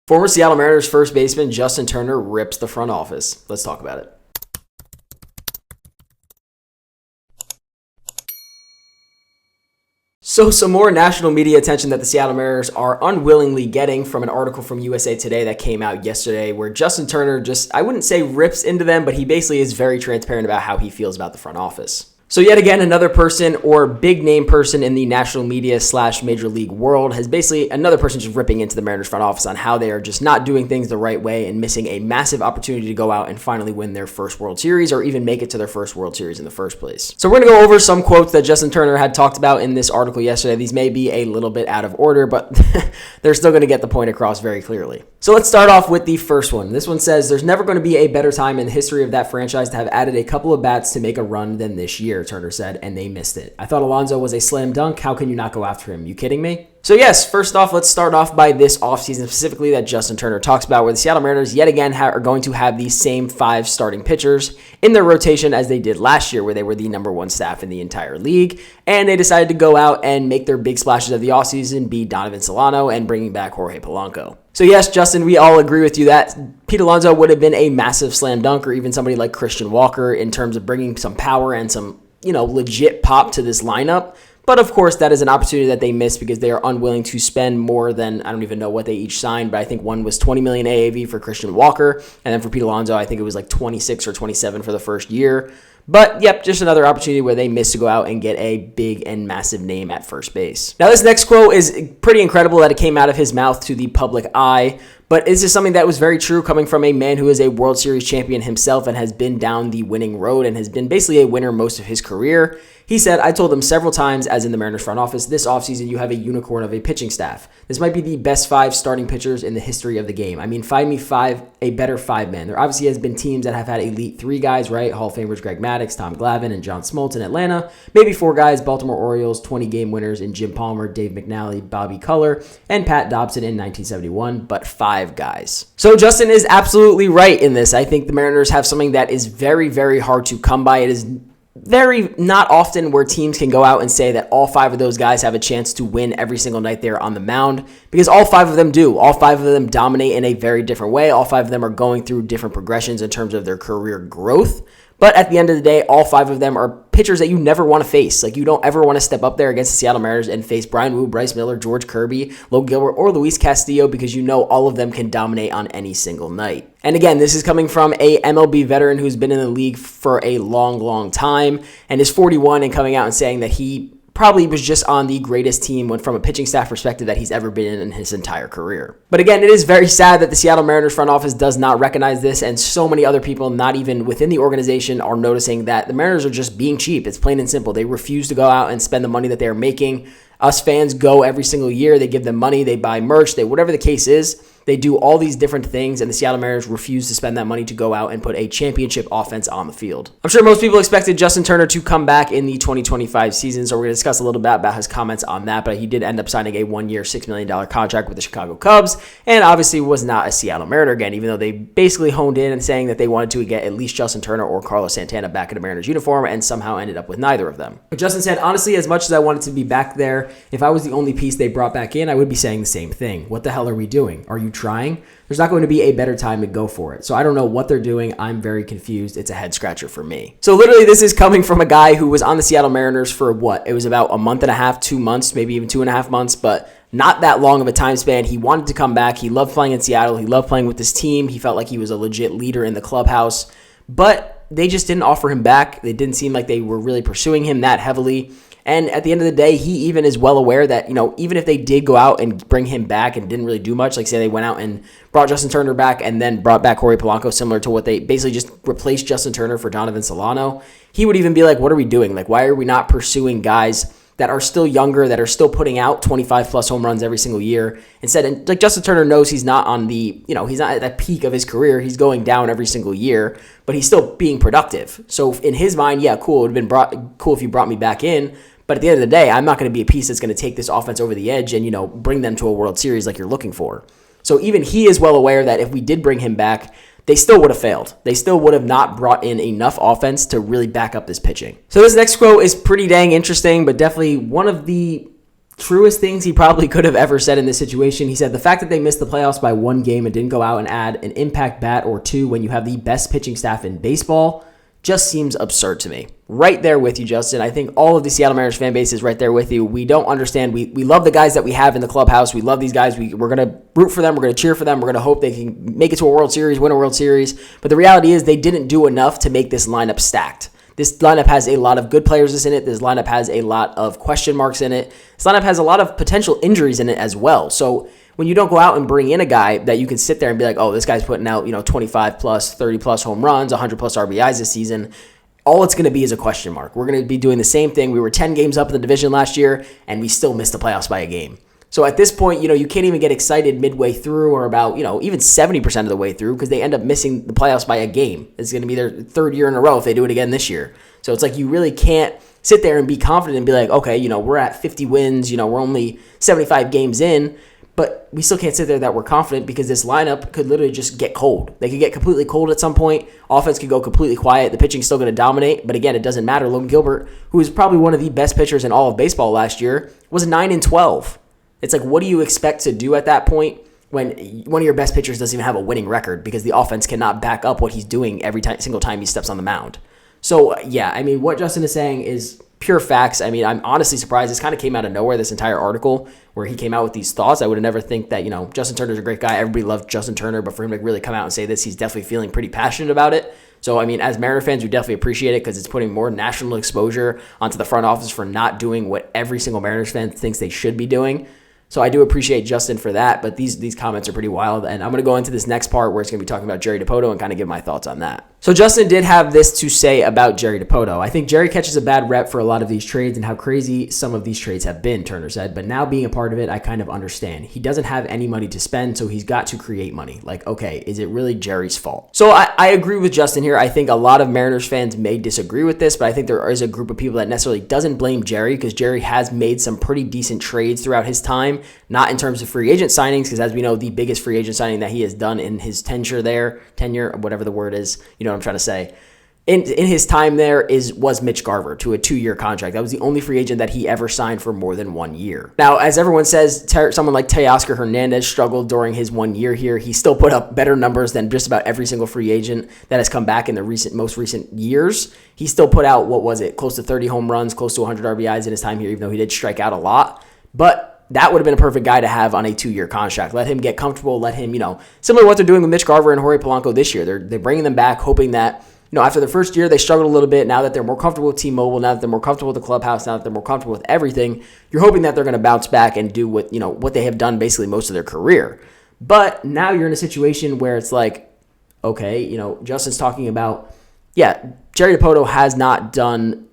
Former Seattle Mariners first baseman Justin Turner rips the front office. Let's talk about it. So some more national media attention that the Seattle Mariners are unwillingly getting from an article from USA Today that came out yesterday where Justin Turner I wouldn't say rips into them, but he basically is very transparent about how he feels about the front office. So yet again, another person or big name person in the national media / major league world has basically another person just ripping into the Mariners front office on how they are just not doing things the right way and missing a massive opportunity to go out and finally win their first World Series or even make it to their first World Series in the first place. So we're going to go over some quotes that Justin Turner had talked about in this article yesterday. These may be a little bit out of order, but they're still going to get the point across very clearly. So let's start off with the first one. This one says, "There's never going to be a better time in the history of that franchise to have added a couple of bats to make a run than this year," Turner said, "and they missed it. I thought Alonso was a slam dunk. How can you not go after him? You kidding me?" So yes, first off, let's start off by this offseason specifically that Justin Turner talks about, where the Seattle Mariners yet again are going to have the same 5 starting pitchers in their rotation as they did last year, where they were the number 1 staff in the entire league, and they decided to go out and make their big splashes of the offseason be Donovan Solano and bringing back Jorge Polanco. So yes, Justin, we all agree with you that Pete Alonso would have been a massive slam dunk, or even somebody like Christian Walker, in terms of bringing some power and some legit pop to this lineup. But of course, that is an opportunity that they missed because they are unwilling to spend more than, I don't even know what they each signed, but I think one was $20 million AAV for Christian Walker. And then for Pete Alonso, I think it was like 26 or 27 for the first year. But yep, just another opportunity where they missed to go out and get a big and massive name at first base. Now, this next quote is pretty incredible that it came out of his mouth to the public eye. But this is something that was very true coming from a man who is a World Series champion himself and has been down the winning road and has been basically a winner most of his career. He said, "I told them several times, as in the Mariners front office, this offseason you have a unicorn of a pitching staff. This might be the best 5 starting pitchers in the history of the game. I mean, find me a better 5-man. There obviously has been teams that have had elite 3 guys, right? Hall of Famers Greg Maddux, Tom Glavine, and John Smoltz in Atlanta. Maybe 4 guys, Baltimore Orioles, 20-game winners in Jim Palmer, Dave McNally, Bobby Culler, and Pat Dobson in 1971, but 5 guys." So Justin is absolutely right in this. I think the Mariners have something that is very, very hard to come by. It is very not often where teams can go out and say that all 5 of those guys have a chance to win every single night they're on the mound, because all 5 of them do. All 5 of them dominate in a very different way. All 5 of them are going through different progressions in terms of their career growth. But at the end of the day, all 5 of them are pitchers that you never want to face. Like, you don't ever want to step up there against the Seattle Mariners and face Brian Wu, Bryce Miller, George Kirby, Logan Gilbert, or Luis Castillo, because you know all of them can dominate on any single night. And again, this is coming from a MLB veteran who's been in the league for a long, long time and is 41 and coming out and saying that he probably was just on the greatest team from a pitching staff perspective that he's ever been in his entire career. But again, it is very sad that the Seattle Mariners front office does not recognize this, and so many other people, not even within the organization, are noticing that the Mariners are just being cheap. It's plain and simple. They refuse to go out and spend the money that they're making. Us fans go every single year. They give them money. They buy merch. Whatever the case is, they do all these different things, and the Seattle Mariners refuse to spend that money to go out and put a championship offense on the field. I'm sure most people expected Justin Turner to come back in the 2025 season, so we're going to discuss a little bit about his comments on that, but he did end up signing a 1-year, $6 million contract with the Chicago Cubs, and obviously was not a Seattle Mariner again, even though they basically honed in and saying that they wanted to get at least Justin Turner or Carlos Santana back in a Mariners uniform, and somehow ended up with neither of them. But Justin said, "Honestly, as much as I wanted to be back there, if I was the only piece they brought back in, I would be saying the same thing. What the hell are we doing? Are you trying? There's not going to be a better time to go for it. So I don't know what they're doing. I'm very confused. It's a head scratcher for me." So literally, this is coming from a guy who was on the Seattle Mariners for what? It was about a month and a half, 2 months, maybe even 2.5 months, but not that long of a time span. He wanted to come back. He loved playing in Seattle. He loved playing with this team. He felt like he was a legit leader in the clubhouse, but they just didn't offer him back. They didn't seem like they were really pursuing him that heavily. And at the end of the day, he even is well aware that, even if they did go out and bring him back and didn't really do much, like say they went out and brought Justin Turner back and then brought back Jorge Polanco, similar to what they basically just replaced Justin Turner for Donovan Solano, he would even be like, what are we doing? Like, why are we not pursuing guys that are still younger, that are still putting out 25 plus home runs every single year instead? And like, Justin Turner knows he's not on he's not at that peak of his career. He's going down every single year, but he's still being productive. So in his mind, yeah, cool. It would have been cool if you brought me back in. But at the end of the day, I'm not going to be a piece that's going to take this offense over the edge and, bring them to a World Series like you're looking for. So even he is well aware that if we did bring him back, they still would have failed. They still would have not brought in enough offense to really back up this pitching. So this next quote is pretty dang interesting, but definitely one of the truest things he probably could have ever said in this situation. He said the fact that they missed the playoffs by one game and didn't go out and add an impact bat or two when you have the best pitching staff in baseball just seems absurd to me. Right there with you, Justin. I think all of the Seattle Mariners fan base is right there with you. We don't understand. We love the guys that we have in the clubhouse. We love these guys. We're going to root for them. We're going to cheer for them. We're going to hope they can make it to a World Series, win a World Series. But the reality is they didn't do enough to make this lineup stacked. This lineup has a lot of good players in it. This lineup has a lot of question marks in it. This lineup has a lot of potential injuries in it as well. So when you don't go out and bring in a guy that you can sit there and be like, oh, this guy's putting out 25 plus, 30 plus home runs, 100 plus RBIs this season, all it's going to be is a question mark. We're going to be doing the same thing. We were 10 games up in the division last year, and we still missed the playoffs by a game. So at this point, you can't even get excited midway through or about, even 70% of the way through because they end up missing the playoffs by a game. It's going to be their third year in a row if they do it again this year. So it's like you really can't sit there and be confident and be like, okay, we're at 50 wins, we're only 75 games in, but we still can't sit there that we're confident because this lineup could literally just get cold. They could get completely cold at some point. Offense could go completely quiet. The pitching's still going to dominate, but again, it doesn't matter. Logan Gilbert, who was probably one of the best pitchers in all of baseball last year, was 9-12. It's like, what do you expect to do at that point when one of your best pitchers doesn't even have a winning record because the offense cannot back up what he's doing every single time he steps on the mound? So, yeah, what Justin is saying is pure facts. I'm honestly surprised. This kind of came out of nowhere, this entire article where he came out with these thoughts. I would have never think that, Justin Turner's a great guy. Everybody loved Justin Turner, but for him to really come out and say this, he's definitely feeling pretty passionate about it. So, as Mariner fans, we definitely appreciate it because it's putting more national exposure onto the front office for not doing what every single Mariners fan thinks they should be doing. So I do appreciate Justin for that, but these comments are pretty wild, and I'm going to go into this next part where it's going to be talking about Jerry Dipoto and kind of give my thoughts on that. So Justin did have this to say about Jerry Dipoto. I think Jerry catches a bad rep for a lot of these trades and how crazy some of these trades have been, Turner said, but now being a part of it, I kind of understand. He doesn't have any money to spend, so he's got to create money. Like, okay, is it really Jerry's fault? So I agree with Justin here. I think a lot of Mariners fans may disagree with this, but I think there is a group of people that necessarily doesn't blame Jerry because Jerry has made some pretty decent trades throughout his time, not in terms of free agent signings, because as we know, the biggest free agent signing that he has done in his tenure, whatever the word is, you know what I'm trying to say, in his time there was Mitch Garver to a 2-year contract. That was the only free agent that he ever signed for more than 1 year. Now, as everyone says, someone like Teoscar Hernandez struggled during his 1 year here. He still put up better numbers than just about every single free agent that has come back in the most recent years. He still put out, close to 30 home runs, close to 100 RBIs in his time here, even though he did strike out a lot. But that would have been a perfect guy to have on a 2-year contract. Let him get comfortable. Let him, similar to what they're doing with Mitch Garver and Jorge Polanco this year. They're bringing them back, hoping that, after the first year, they struggled a little bit. Now that they're more comfortable with T-Mobile, now that they're more comfortable with the clubhouse, now that they're more comfortable with everything, you're hoping that they're going to bounce back and do what they have done basically most of their career. But now you're in a situation where it's like, okay, Justin's talking about, Jerry Dipoto has not done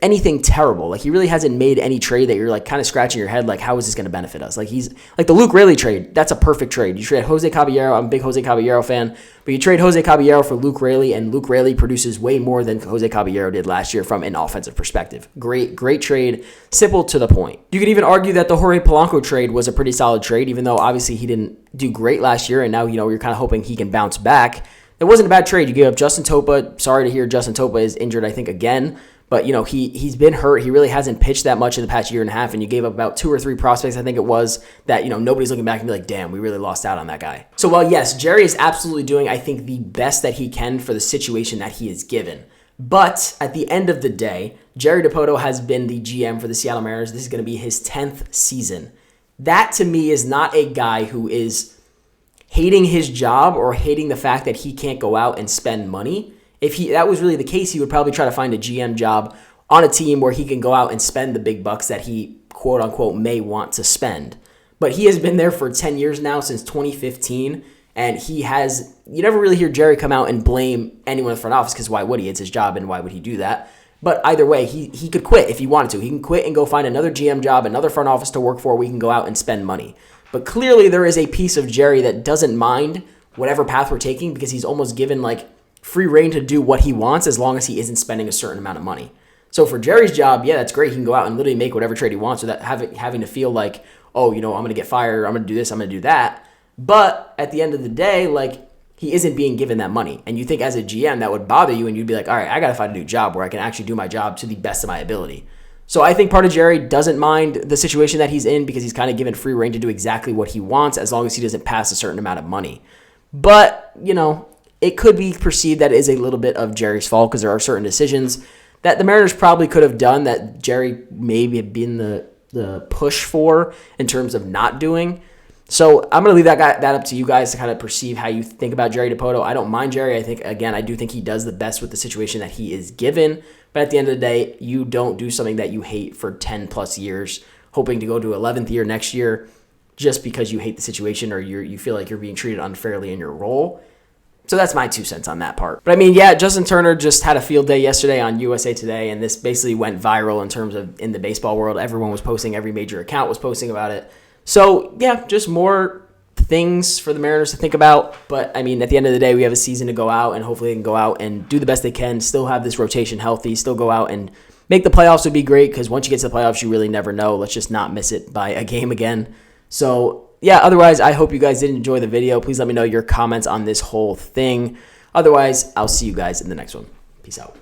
anything terrible. Like, he really hasn't made any trade that you're like kind of scratching your head like, how is this going to benefit us? Like, he's like the Luke Raley trade. That's a perfect trade. You trade Jose Caballero. I'm a big Jose Caballero fan, but you trade Jose Caballero for Luke Raley, and Luke Raley produces way more than Jose Caballero did last year from an offensive perspective. Great trade. Simple to the point. You could even argue that the Jorge Polanco trade was a pretty solid trade, even though obviously he didn't do great last year, and now, you're kind of hoping he can bounce back. It wasn't a bad trade. You gave up Justin Topa. Sorry to hear Justin Topa is injured, I think, again. But, he's been hurt. He really hasn't pitched that much in the past year and a half, and you gave up about 2 or 3 prospects, I think it was, that, nobody's looking back and be like, damn, we really lost out on that guy. So, while, yes, Jerry is absolutely doing, I think, the best that he can for the situation that he is given. But at the end of the day, Jerry Dipoto has been the GM for the Seattle Mariners. This is going to be his 10th season. That, to me, is not a guy who is hating his job or hating the fact that he can't go out and spend money. If that was really the case, he would probably try to find a GM job on a team where he can go out and spend the big bucks that he, quote unquote, may want to spend. But he has been there for 10 years now, since 2015, and you never really hear Jerry come out and blame anyone in the front office, because why would he? It's his job, and why would he do that? But either way, he could quit if he wanted to. He can quit and go find another GM job, another front office to work for, where he can go out and spend money. But clearly there is a piece of Jerry that doesn't mind whatever path we're taking, because he's almost given free reign to do what he wants as long as he isn't spending a certain amount of money. So for Jerry's job, that's great. He can go out and literally make whatever trade he wants without having to feel like, oh, I'm going to get fired, I'm going to do this, I'm going to do that. But at the end of the day, he isn't being given that money. And you think as a GM that would bother you, and you'd be like, all right, I got to find a new job where I can actually do my job to the best of my ability. So I think part of Jerry doesn't mind the situation that he's in because he's kind of given free reign to do exactly what he wants as long as he doesn't pass a certain amount of money. But, it could be perceived that it is a little bit of Jerry's fault because there are certain decisions that the Mariners probably could have done that Jerry maybe had been the push for in terms of not doing. So I'm going to leave that up to you guys to kind of perceive how you think about Jerry Dipoto. I don't mind Jerry. I do think he does the best with the situation that he is given. But at the end of the day, you don't do something that you hate for 10 plus years, hoping to go to 11th year next year just because you hate the situation or you feel like you're being treated unfairly in your role. So that's my 2 cents on that part. But Justin Turner just had a field day yesterday on USA Today, and this basically went viral in terms of in the baseball world. Everyone was posting, every major account was posting about it. So, just more things for the Mariners to think about. But, at the end of the day, we have a season to go out, and hopefully they can go out and do the best they can, still have this rotation healthy, still go out and make the playoffs would be great because once you get to the playoffs, you really never know. Let's just not miss it by a game again. So, otherwise, I hope you guys did enjoy the video. Please let me know your comments on this whole thing. Otherwise, I'll see you guys in the next one. Peace out.